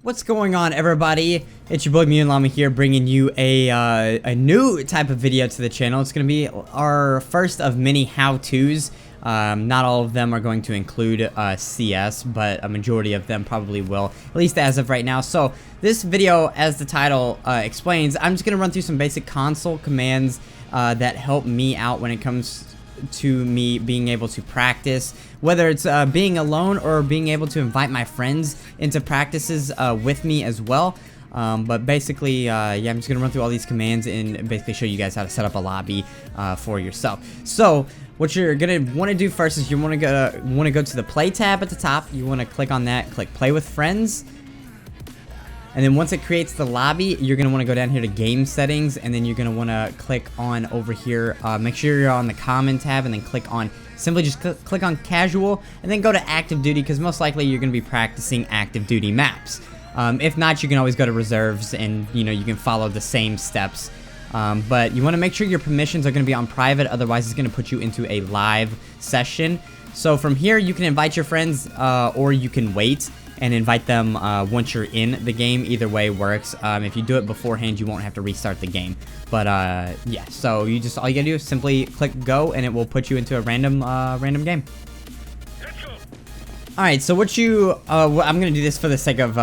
What's going on, everybody? It's your boy Mew and Llama here, bringing you a new type of video to the channel. It's going to be our first of many how-tos. Not all of them are going to include CS, but a majority of them probably will, at least as of right now. So this video, as the title explains, I'm just going to run through some basic console commands that help me out when it comes to me being able to practice, whether it's being alone or being able to invite my friends into practices with me as well. But basically, yeah, I'm just gonna run through all these commands and basically show you guys how to set up a lobby for yourself. So what you're gonna want to do first is you want to go to the play tab at the top. You want to click on that, click play with friends. And then once it creates the lobby, you're going to want to go down here to game settings, and then you're going to want to click on over here, make sure you're on the common tab, and then click on, simply just click on casual, and then go to active duty, because most likely you're going to be practicing active duty maps. If not, you can always go to reserves, and you can follow the same steps. But you want to make sure your permissions are going to be on private, otherwise it's going to put you into a live session. So from here, you can invite your friends, or you can wait and invite them once you're in the game. Either way works. If you do it beforehand, you won't have to restart the game. But yeah, so all you gotta do is simply click go, and it will put you into a random game. Alright, so I'm gonna do this for the sake of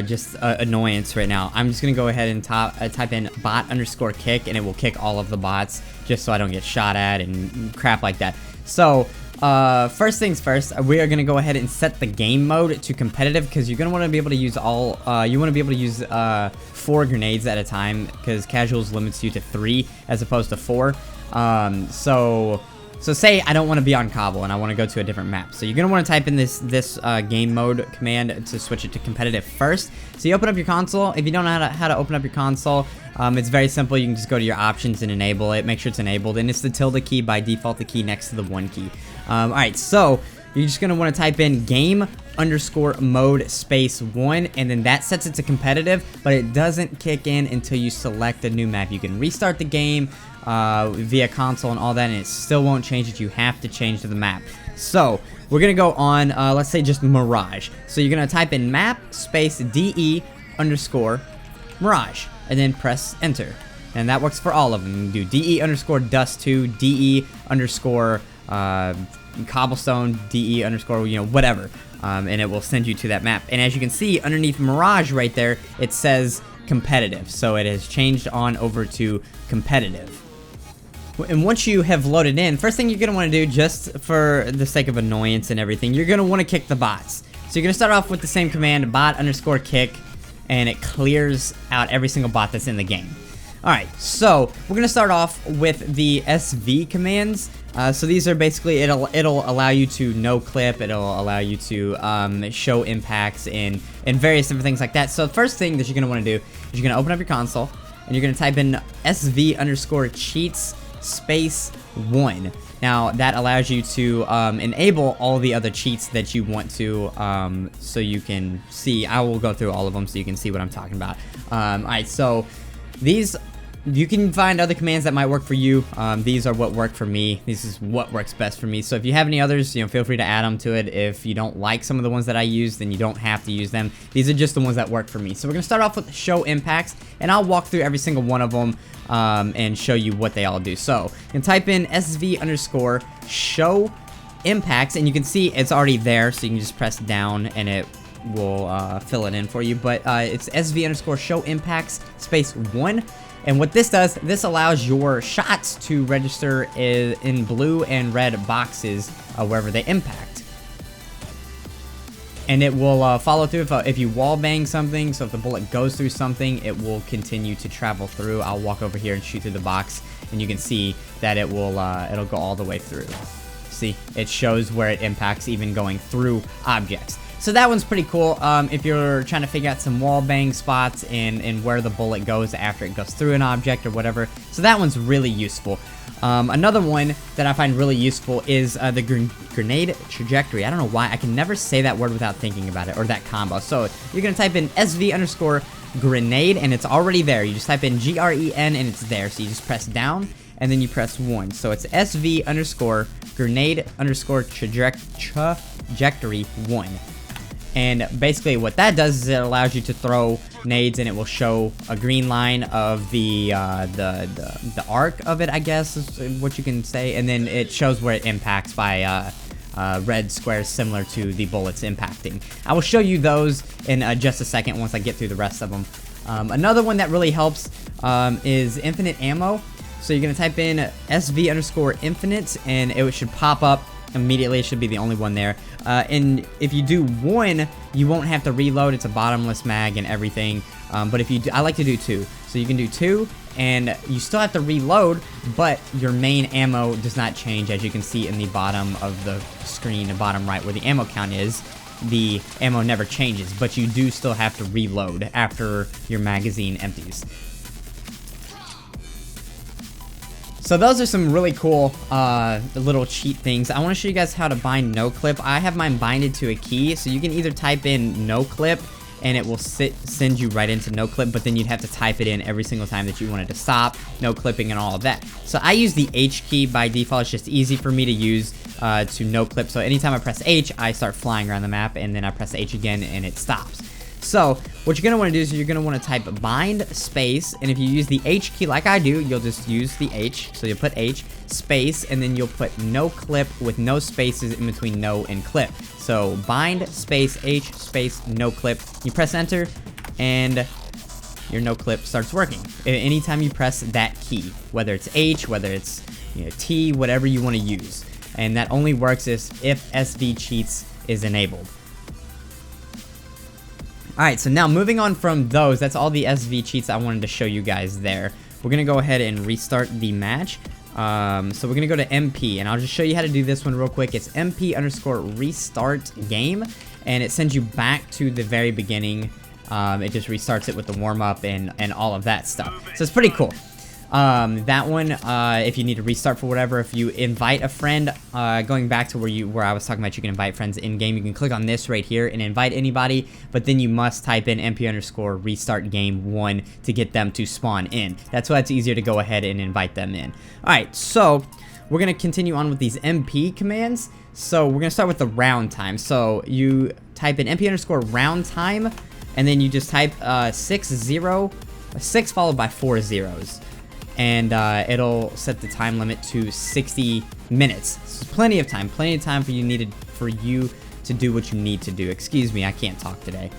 just annoyance right now. I'm just gonna go ahead and type in bot_kick, and it will kick all of the bots, just so I don't get shot at and crap like that. So first things first, we are gonna go ahead and set the game mode to competitive, because you're gonna want to be able to use you want to be able to use 4 grenades at a time, because casuals limits you to 3 as opposed to 4. So say I don't want to be on Cobble and I want to go to a different map. So you're going to want to type in this game mode command to switch it to competitive first. So you open up your console. If you don't know how to open up your console, it's very simple. You can just go to your options and enable it. Make sure it's enabled. And it's the tilde key by default, the key next to the 1 key. Alright, so you're just going to want to type in game_mode space 1, and then that sets it to competitive, but it doesn't kick in until you select a new map. You can restart the game via console and all that, and it still won't change it. You have to change to the map. So we're gonna go on, let's say just Mirage. So you're gonna type in map space DE_Mirage, and then press enter. And that works for all of them. You can do DE_Dust2, DE_Cobblestone, DE_ whatever. And it will send you to that map. And as you can see, underneath Mirage right there, it says competitive. So it has changed on over to competitive. And once you have loaded in, first thing you're going to want to do, just for the sake of annoyance and everything, you're going to want to kick the bots. So you're going to start off with the same command, bot_kick, and it clears out every single bot that's in the game. Alright, so we're going to start off with the SV commands. So these are basically, it'll allow you to noclip, it'll allow you to show impacts and various different things like that. So the first thing that you're going to want to do is you're going to open up your console, and you're going to type in SV_cheats space 1. Now that allows you to enable all the other cheats that you want to, so you can see. I will go through all of them so you can see what I'm talking about. Alright, so these, you can find other commands that might work for you. These are what work for me. This is what works best for me. So if you have any others, feel free to add them to it. If you don't like some of the ones that I use, then you don't have to use them. These are just the ones that work for me. So we're going to start off with show impacts, and I'll walk through every single one of them and show you what they all do. So you can type in SV_show impacts, and you can see it's already there. So you can just press down and it will fill it in for you. But it's SV_show impacts space 1. And what this does, this allows your shots to register in blue and red boxes wherever they impact. And it will follow through if you wall bang something. So if the bullet goes through something, it will continue to travel through. I'll walk over here and shoot through the box, and you can see that it will it'll go all the way through. See, it shows where it impacts, even going through objects. So that one's pretty cool if you're trying to figure out some wall bang spots and where the bullet goes after it goes through an object or whatever. So that one's really useful. Another one that I find really useful is the grenade trajectory. I don't know why. I can never say that word without thinking about it, or that combo. So you're going to type in SV_grenade, and it's already there. You just type in GREN, and it's there. So you just press down, and then you press 1. So it's SV_grenade_trajectory 1. And basically what that does is it allows you to throw nades, and it will show a green line of the arc of it, I guess is what you can say, and then it shows where it impacts by red squares similar to the bullets impacting. I will show you those in just a second once I get through the rest of them. Another one that really helps is infinite ammo. So you're going to type in SV_infinite, and it should pop up immediately. It should be the only one there. And if you do one, you won't have to reload. It's a bottomless mag and everything. But if you do, I like to do two. So you can do two, and you still have to reload, but your main ammo does not change. As you can see in the bottom of the screen, the bottom right where the ammo count is, the ammo never changes, but you do still have to reload after your magazine empties. So those are some really cool little cheat things. I want to show you guys how to bind noclip. I have mine binded to a key, so you can either type in noclip and it will send you right into noclip, but then you'd have to type it in every single time that you wanted to stop noclipping and all of that. So I use the H key by default. It's just easy for me to use to noclip. So anytime I press H, I start flying around the map, and then I press H again and it stops. So what you're going to want to do is you're going to want to type bind space, and if you use the H key like I do, you'll just use the H. So you'll put H space, and then you'll put no clip with no spaces in between no and clip. So bind space H space no clip. You press enter, and your no clip starts working. Anytime you press that key, whether it's H, whether it's T, whatever you want to use, and that only works if SV cheats is enabled. Alright, so now moving on from those, that's all the SV cheats I wanted to show you guys there. We're going to go ahead and restart the match. So we're going to go to MP, and I'll just show you how to do this one real quick. It's MP_restart game, and it sends you back to the very beginning. It just restarts it with the warm-up and all of that stuff. So it's pretty cool. That one, if you need to restart for whatever, if you invite a friend, going back to where I was talking about, you can invite friends in game, you can click on this right here and invite anybody, but then you must type in MP_restart game 1 to get them to spawn in. That's why it's easier to go ahead and invite them in. Alright, so we're going to continue on with these MP commands. So we're going to start with the round time. So you type in MP_round time, and then you just type 6 followed by 4 zeros. And it'll set the time limit to 60 minutes. So plenty of time for you to do what you need to do. Excuse me, I can't talk today.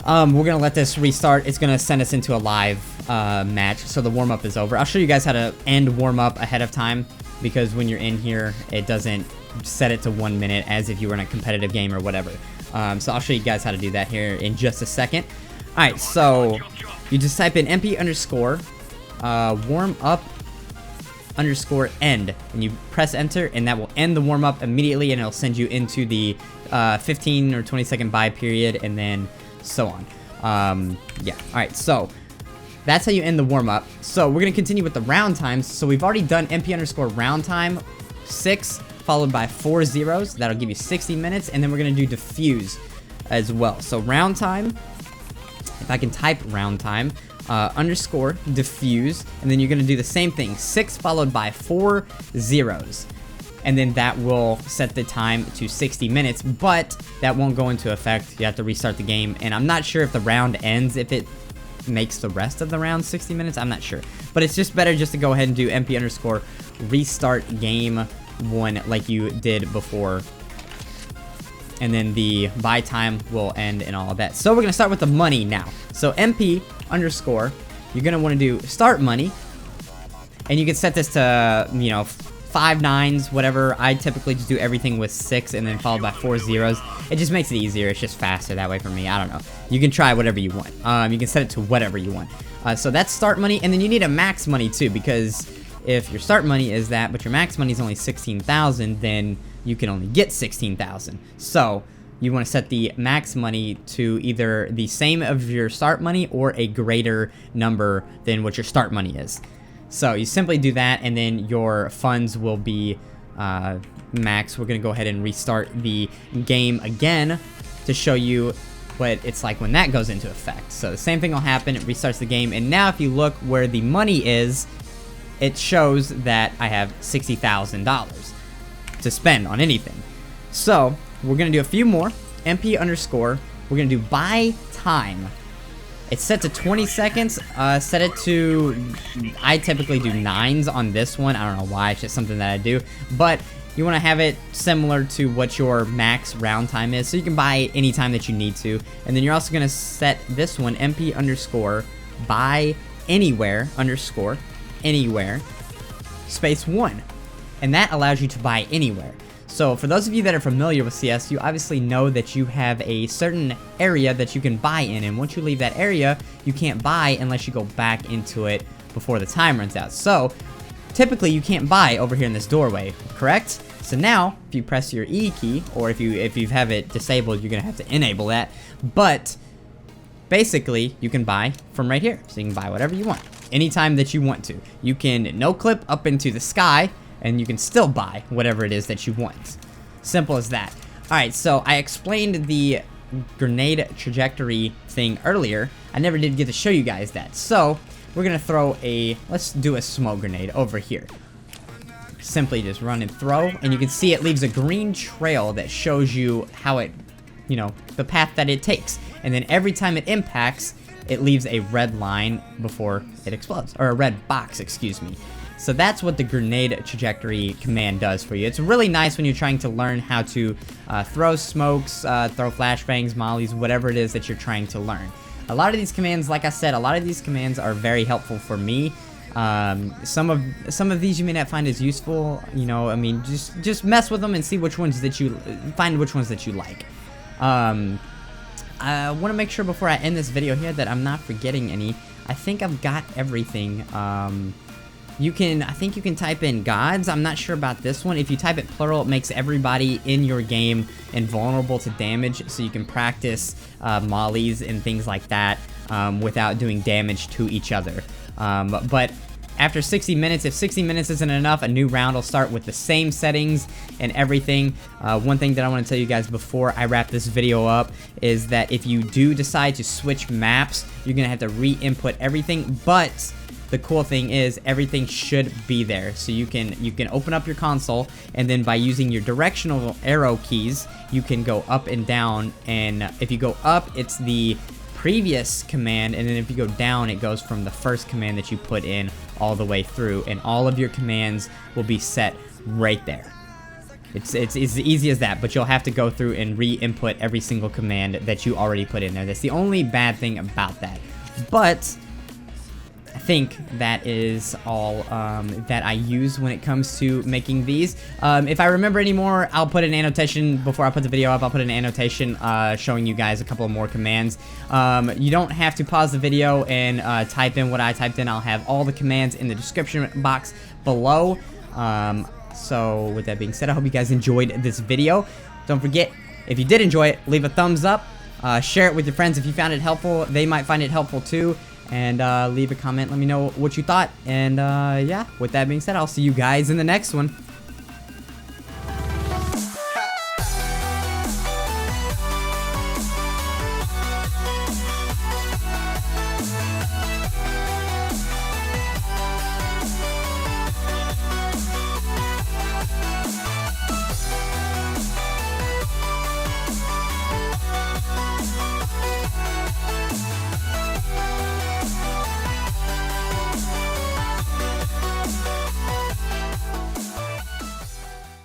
We're gonna let this restart. It's gonna send us into a live match, so the warm-up is over. I'll show you guys how to end warm-up ahead of time, because when you're in here, it doesn't set it to 1 minute as if you were in a competitive game or whatever. So I'll show you guys how to do that here in just a second. Alright, so you just type in MP_warm_up_end, and you press enter, and that will end the warm-up immediately, and it'll send you into the 15 or 20 second buy period, and then so on. Yeah, alright, so that's how you end the warm-up. So we're gonna continue with the round times. So we've already done MP_round time 6 followed by 4 zeros. That'll give you 60 minutes, and then we're gonna do diffuse as well. So round time, if I can type round time, _diffuse, and then you're going to do the same thing, 6 followed by 4 zeros, and then that will set the time to 60 minutes, but that won't go into effect. You have to restart the game, and I'm not sure if the round ends, if it makes the rest of the round 60 minutes, I'm not sure, but it's just better just to go ahead and do MP_restart game 1 like you did before, and then the buy time will end and all of that. So we're going to start with the money now. So MP_, you're going to want to do start money, and you can set this to, 5 nines, whatever. I typically just do everything with 6 and then followed by 4 zeros. It just makes it easier. It's just faster that way for me. I don't know. You can try whatever you want. You can set it to whatever you want. So that's start money, and then you need a max money too, because if your start money is that, but your max money is only 16,000, then you can only get 16,000. So you want to set the max money to either the same of your start money or a greater number than what your start money is. So you simply do that, and then your funds will be max. We're going to go ahead and restart the game again to show you what it's like when that goes into effect. So the same thing will happen. It restarts the game, and now if you look where the money is, it shows that I have $60,000 to spend on anything. So we're gonna do a few more, MP underscore. We're gonna do buy time. It's set to 20 seconds. Set it to, I typically do 9s on this one. I don't know why, it's just something that I do. But you want to have it similar to what your max round time is, so you can buy any time that you need to. And then you're also going to set this one, MP underscore buy anywhere underscore anywhere space 1. And that allows you to buy anywhere. So for those of you that are familiar with CS, you obviously know that you have a certain area that you can buy in, and once you leave that area, you can't buy unless you go back into it before the time runs out. So typically you can't buy over here in this doorway, correct? So now if you press your E key, or if you have it disabled, you're gonna have to enable that. But basically you can buy from right here, so you can buy whatever you want anytime that you want to. You can no clip up into the sky, and you can still buy whatever it is that you want. Simple as that. Alright, so I explained the grenade trajectory thing earlier. I never did get to show you guys that. So, we're gonna throw let's do a smoke grenade over here. Simply just run and throw, and you can see it leaves a green trail that shows you how it, the path that it takes. And then every time it impacts, it leaves a red line before it explodes. Or a red box, excuse me. So that's what the grenade trajectory command does for you. It's really nice when you're trying to learn how to throw smokes, throw flashbangs, mollies, whatever it is that you're trying to learn. A lot of these commands, like I said, a lot of these commands are very helpful for me. Some of these you may not find as useful. I mean, just mess with them and see which ones that you like. I want to make sure before I end this video here that I'm not forgetting any. I think I've got everything. I think you can type in gods. I'm not sure about this one. If you type it plural, it makes everybody in your game invulnerable to damage, so you can practice mollies and things like that without doing damage to each other. But after 60 minutes, if 60 minutes isn't enough, a new round will start with the same settings and everything. One thing that I want to tell you guys before I wrap this video up is that if you do decide to switch maps, you're going to have to re-input everything, but the cool thing is everything should be there. So you can open up your console, and then by using your directional arrow keys, you can go up and down, and if you go up, it's the previous command, and then if you go down, it goes from the first command that you put in all the way through, and all of your commands will be set right there. It's as easy as that, but you'll have to go through and re-input every single command that you already put in there. That's the only bad thing about that. But I think that is all that I use when it comes to making these. If I remember any more, I'll put an annotation before I put the video up. I'll put an annotation showing you guys a couple of more commands. You don't have to pause the video and type in what I typed in. I'll have all the commands in the description box below. So with that being said, I hope you guys enjoyed this video. Don't forget, if you did enjoy it, leave a thumbs up. Share it with your friends if you found it helpful. They might find it helpful too. And leave a comment, let me know what you thought. And yeah, with that being said, I'll see you guys in the next one.